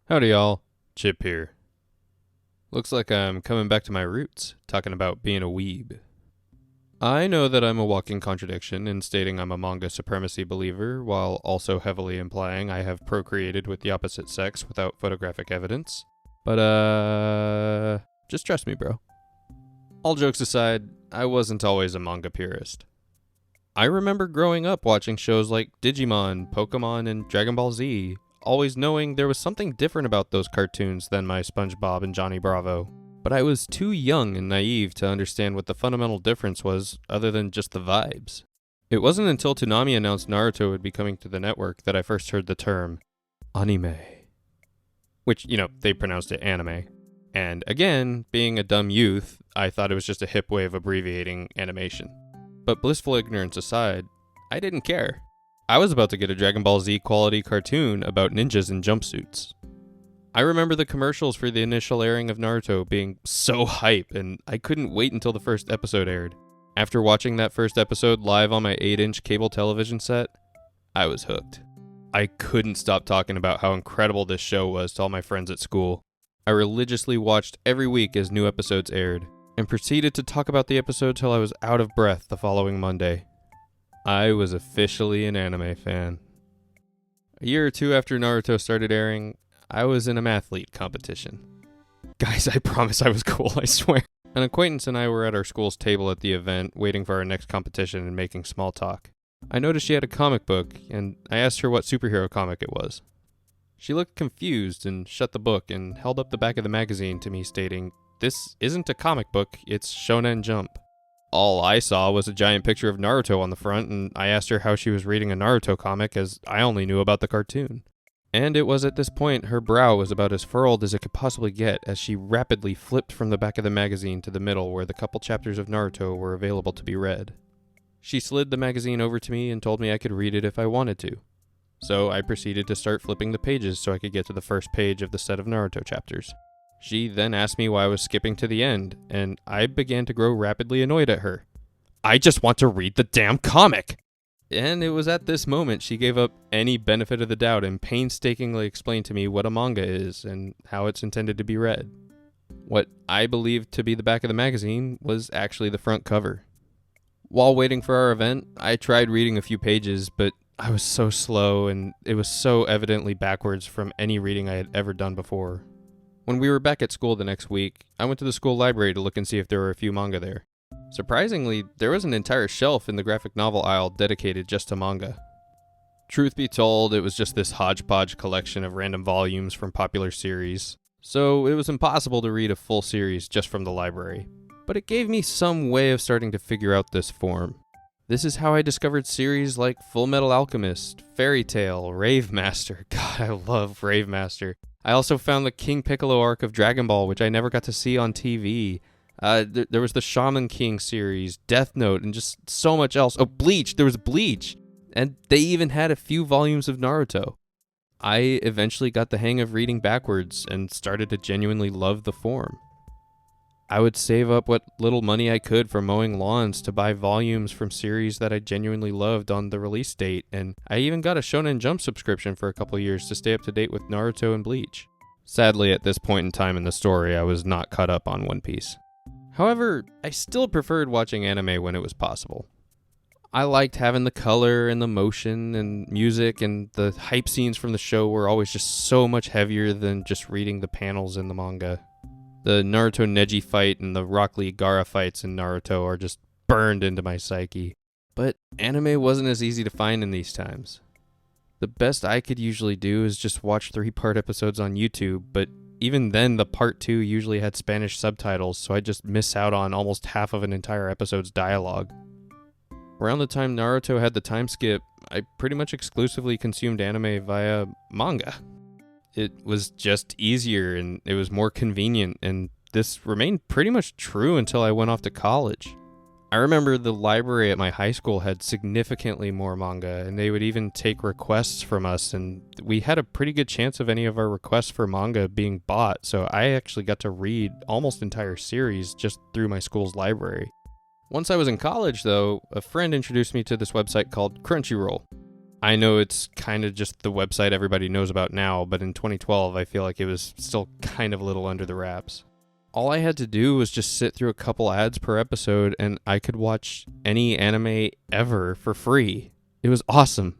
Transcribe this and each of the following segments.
Howdy y'all, Chip here. Looks like I'm coming back to my roots, talking about being a weeb. I know that I'm a walking contradiction in stating I'm a manga supremacy believer, while also heavily implying I have procreated with the opposite sex without photographic evidence. But just trust me, bro. All jokes aside, I wasn't always a manga purist. I remember growing up watching shows like Digimon, Pokemon, and Dragon Ball Z, always knowing there was something different about those cartoons than my SpongeBob and Johnny Bravo. But I was too young and naive to understand what the fundamental difference was other than just the vibes. It wasn't until Toonami announced Naruto would be coming to the network that I first heard the term anime. Which, they pronounced it anime. And again, being a dumb youth, I thought it was just a hip way of abbreviating animation. But blissful ignorance aside, I didn't care. I was about to get a Dragon Ball Z quality cartoon about ninjas in jumpsuits. I remember the commercials for the initial airing of Naruto being so hype, and I couldn't wait until the first episode aired. After watching that first episode live on my 8-inch cable television set, I was hooked. I couldn't stop talking about how incredible this show was to all my friends at school. I religiously watched every week as new episodes aired, and proceeded to talk about the episode till I was out of breath the following Monday. I was officially an anime fan. A year or two after Naruto started airing, I was in a mathlete competition. Guys, I promise I was cool, I swear. An acquaintance and I were at our school's table at the event, waiting for our next competition and making small talk. I noticed she had a comic book, and I asked her what superhero comic it was. She looked confused and shut the book and held up the back of the magazine to me stating, "This isn't a comic book, it's Shonen Jump." All I saw was a giant picture of Naruto on the front, and I asked her how she was reading a Naruto comic as I only knew about the cartoon. And it was at this point her brow was about as furrowed as it could possibly get as she rapidly flipped from the back of the magazine to the middle where the couple chapters of Naruto were available to be read. She slid the magazine over to me and told me I could read it if I wanted to. So I proceeded to start flipping the pages so I could get to the first page of the set of Naruto chapters. She then asked me why I was skipping to the end, and I began to grow rapidly annoyed at her. I just want to read the damn comic! And it was at this moment she gave up any benefit of the doubt and painstakingly explained to me what a manga is and how it's intended to be read. What I believed to be the back of the magazine was actually the front cover. While waiting for our event, I tried reading a few pages, but I was so slow and it was so evidently backwards from any reading I had ever done before. When we were back at school the next week, I went to the school library to look and see if there were a few manga there. Surprisingly, there was an entire shelf in the graphic novel aisle dedicated just to manga. Truth be told, it was just this hodgepodge collection of random volumes from popular series, so it was impossible to read a full series just from the library. But it gave me some way of starting to figure out this form. This is how I discovered series like Full Metal Alchemist, Fairy Tail, Rave Master. God, I love Rave Master. I also found the King Piccolo arc of Dragon Ball, which I never got to see on TV. There was the Shaman King series, Death Note, and just so much else. Oh, Bleach! There was Bleach! And they even had a few volumes of Naruto. I eventually got the hang of reading backwards and started to genuinely love the form. I would save up what little money I could from mowing lawns to buy volumes from series that I genuinely loved on the release date, and I even got a Shonen Jump subscription for a couple years to stay up to date with Naruto and Bleach. Sadly, at this point in time in the story, I was not caught up on One Piece. However, I still preferred watching anime when it was possible. I liked having the color and the motion and music, and the hype scenes from the show were always just so much heavier than just reading the panels in the manga. The Naruto Neji fight and the Rock Lee Gaara fights in Naruto are just burned into my psyche. But anime wasn't as easy to find in these times. The best I could usually do is just watch 3-part episodes on YouTube, but even then the part 2 usually had Spanish subtitles, so I'd just miss out on almost half of an entire episode's dialogue. Around the time Naruto had the time skip, I pretty much exclusively consumed anime via manga. It was just easier and it was more convenient, and this remained pretty much true until I went off to college. I remember the library at my high school had significantly more manga, and they would even take requests from us, and we had a pretty good chance of any of our requests for manga being bought, so I actually got to read almost entire series just through my school's library. Once I was in college, though, a friend introduced me to this website called Crunchyroll. I know it's kind of just the website everybody knows about now, but in 2012, I feel like it was still kind of a little under the wraps. All I had to do was just sit through a couple ads per episode, and I could watch any anime ever for free. It was awesome.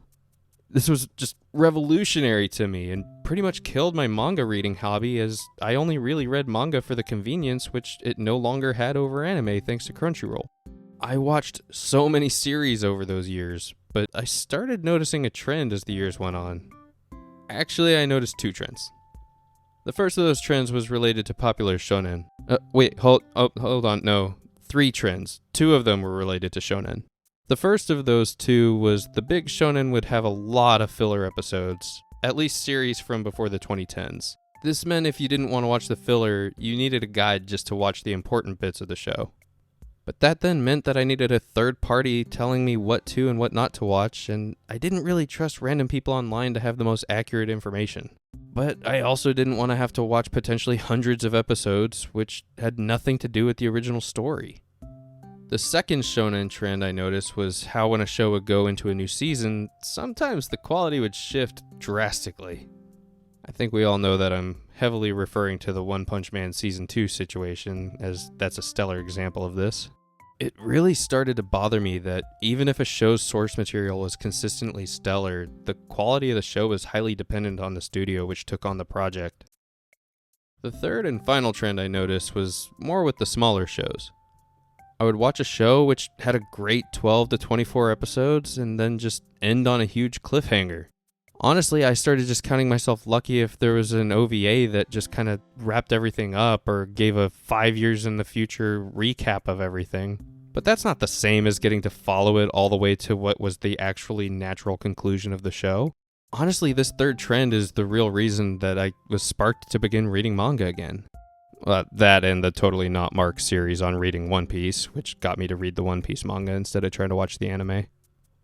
This was just revolutionary to me and pretty much killed my manga reading hobby, as I only really read manga for the convenience which it no longer had over anime thanks to Crunchyroll. I watched so many series over those years, but I started noticing a trend as the years went on. Actually, I noticed two trends. The first of those trends was related to popular shonen. Hold on, no. Three trends. Two of them were related to shonen. The first of those two was the big shonen would have a lot of filler episodes, at least series from before the 2010s. This meant if you didn't want to watch the filler, you needed a guide just to watch the important bits of the show. But that then meant that I needed a third party telling me what to and what not to watch, and I didn't really trust random people online to have the most accurate information. But I also didn't want to have to watch potentially hundreds of episodes, which had nothing to do with the original story. The second shonen trend I noticed was how when a show would go into a new season, sometimes the quality would shift drastically. I think we all know that I'm heavily referring to the One Punch Man Season 2 situation, as that's a stellar example of this. It really started to bother me that even if a show's source material was consistently stellar, the quality of the show was highly dependent on the studio which took on the project. The third and final trend I noticed was more with the smaller shows. I would watch a show which had a great 12 to 24 episodes and then just end on a huge cliffhanger. Honestly, I started just counting myself lucky if there was an OVA that just kind of wrapped everything up or gave a 5 years in the future recap of everything. But that's not the same as getting to follow it all the way to what was the actually natural conclusion of the show. Honestly, this third trend is the real reason that I was sparked to begin reading manga again. That and the Totally Not Mark series on reading One Piece, which got me to read the One Piece manga instead of trying to watch the anime.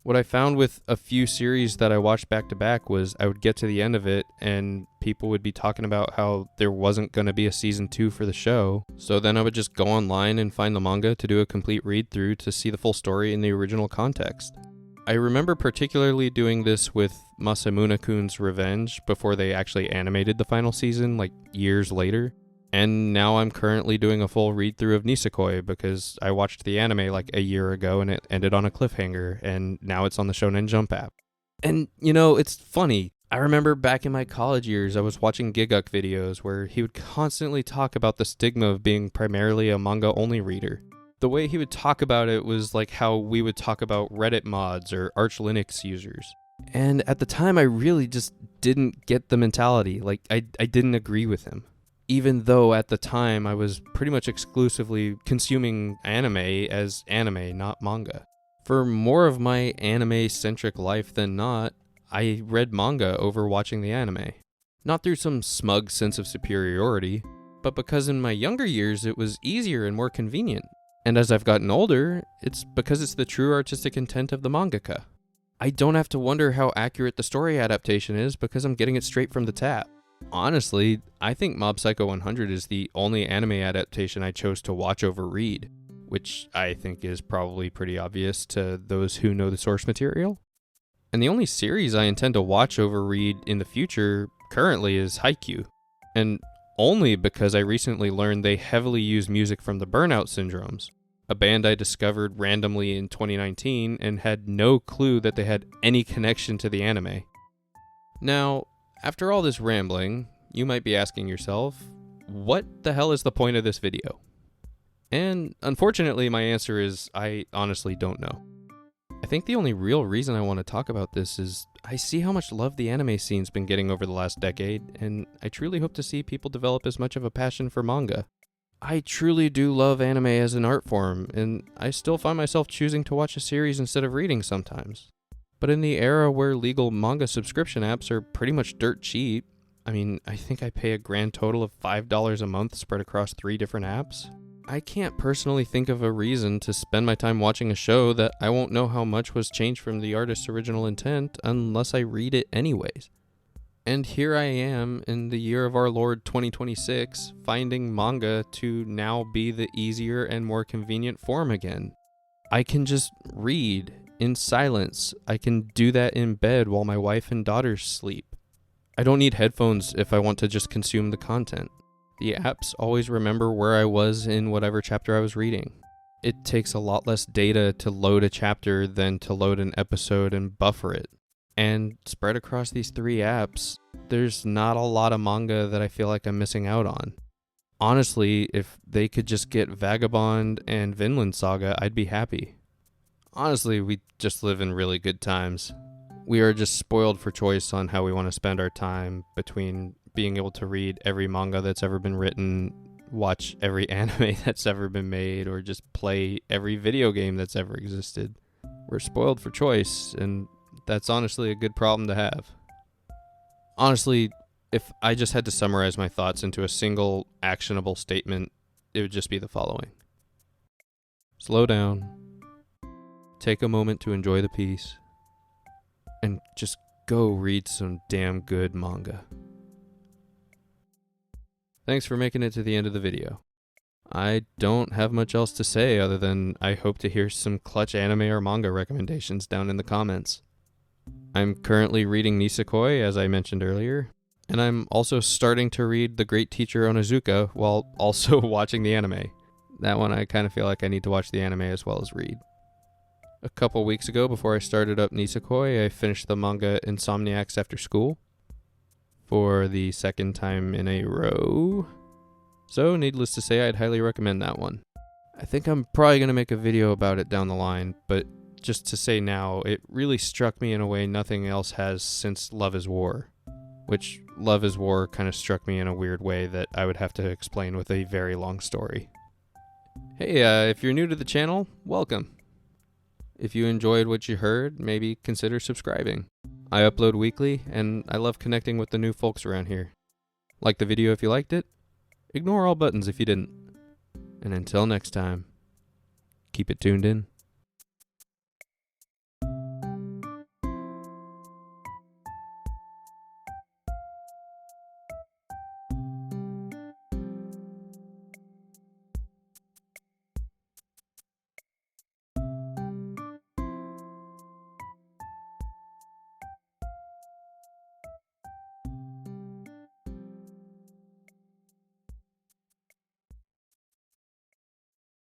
What I found with a few series that I watched back to back was I would get to the end of it and people would be talking about how there wasn't going to be a season 2 for the show. So then I would just go online and find the manga to do a complete read through to see the full story in the original context. I remember particularly doing this with Masamune-kun's Revenge before they actually animated the final season, like years later. And now I'm currently doing a full read-through of Nisekoi because I watched the anime like a year ago and it ended on a cliffhanger, and now it's on the Shonen Jump app. And, it's funny. I remember back in my college years, I was watching Giguk videos where he would constantly talk about the stigma of being primarily a manga-only reader. The way he would talk about it was like how we would talk about Reddit mods or Arch Linux users. And at the time, I really just didn't get the mentality. Like, I didn't agree with him. Even though at the time I was pretty much exclusively consuming anime as anime, not manga. For more of my anime-centric life than not, I read manga over watching the anime. Not through some smug sense of superiority, but because in my younger years it was easier and more convenient. And as I've gotten older, it's because it's the true artistic intent of the mangaka. I don't have to wonder how accurate the story adaptation is because I'm getting it straight from the tap. Honestly, I think Mob Psycho 100 is the only anime adaptation I chose to watch over read, which I think is probably pretty obvious to those who know the source material. And the only series I intend to watch over read in the future currently is Haikyuu, and only because I recently learned they heavily use music from the Burnout Syndromes, a band I discovered randomly in 2019 and had no clue that they had any connection to the anime. Now, after all this rambling, you might be asking yourself, what the hell is the point of this video? And unfortunately, my answer is I honestly don't know. I think the only real reason I want to talk about this is I see how much love the anime scene's been getting over the last decade, and I truly hope to see people develop as much of a passion for manga. I truly do love anime as an art form, and I still find myself choosing to watch a series instead of reading sometimes. But in the era where legal manga subscription apps are pretty much dirt cheap, I think I pay a grand total of $5 a month spread across 3 different apps. I can't personally think of a reason to spend my time watching a show that I won't know how much was changed from the artist's original intent unless I read it anyways. And here I am in the year of our Lord 2026, finding manga to now be the easier and more convenient form again. I can just read, in silence. I can do that in bed while my wife and daughters sleep. I don't need headphones if I want to just consume the content. The apps always remember where I was in whatever chapter I was reading. It takes a lot less data to load a chapter than to load an episode and buffer it. And spread across these 3 apps, there's not a lot of manga that I feel like I'm missing out on. Honestly, if they could just get Vagabond and Vinland Saga, I'd be happy. Honestly, we just live in really good times. We are just spoiled for choice on how we want to spend our time between being able to read every manga that's ever been written, watch every anime that's ever been made, or just play every video game that's ever existed. We're spoiled for choice, and that's honestly a good problem to have. Honestly, if I just had to summarize my thoughts into a single actionable statement, it would just be the following. Slow down. Take a moment to enjoy the piece. And just go read some damn good manga. Thanks for making it to the end of the video. I don't have much else to say other than I hope to hear some clutch anime or manga recommendations down in the comments. I'm currently reading Nisekoi, as I mentioned earlier, and I'm also starting to read The Great Teacher Onizuka while also watching the anime. That one I kind of feel like I need to watch the anime as well as read. A couple weeks ago, before I started up Nisekoi, I finished the manga Insomniacs After School for the 2nd time in a row. So, needless to say, I'd highly recommend that one. I think I'm probably going to make a video about it down the line, but just to say now, it really struck me in a way nothing else has since Love is War. Which, Love is War kind of struck me in a weird way that I would have to explain with a very long story. Hey, if you're new to the channel, welcome. If you enjoyed what you heard, maybe consider subscribing. I upload weekly, and I love connecting with the new folks around here. Like the video if you liked it. Ignore all buttons if you didn't. And until next time, keep it tuned in.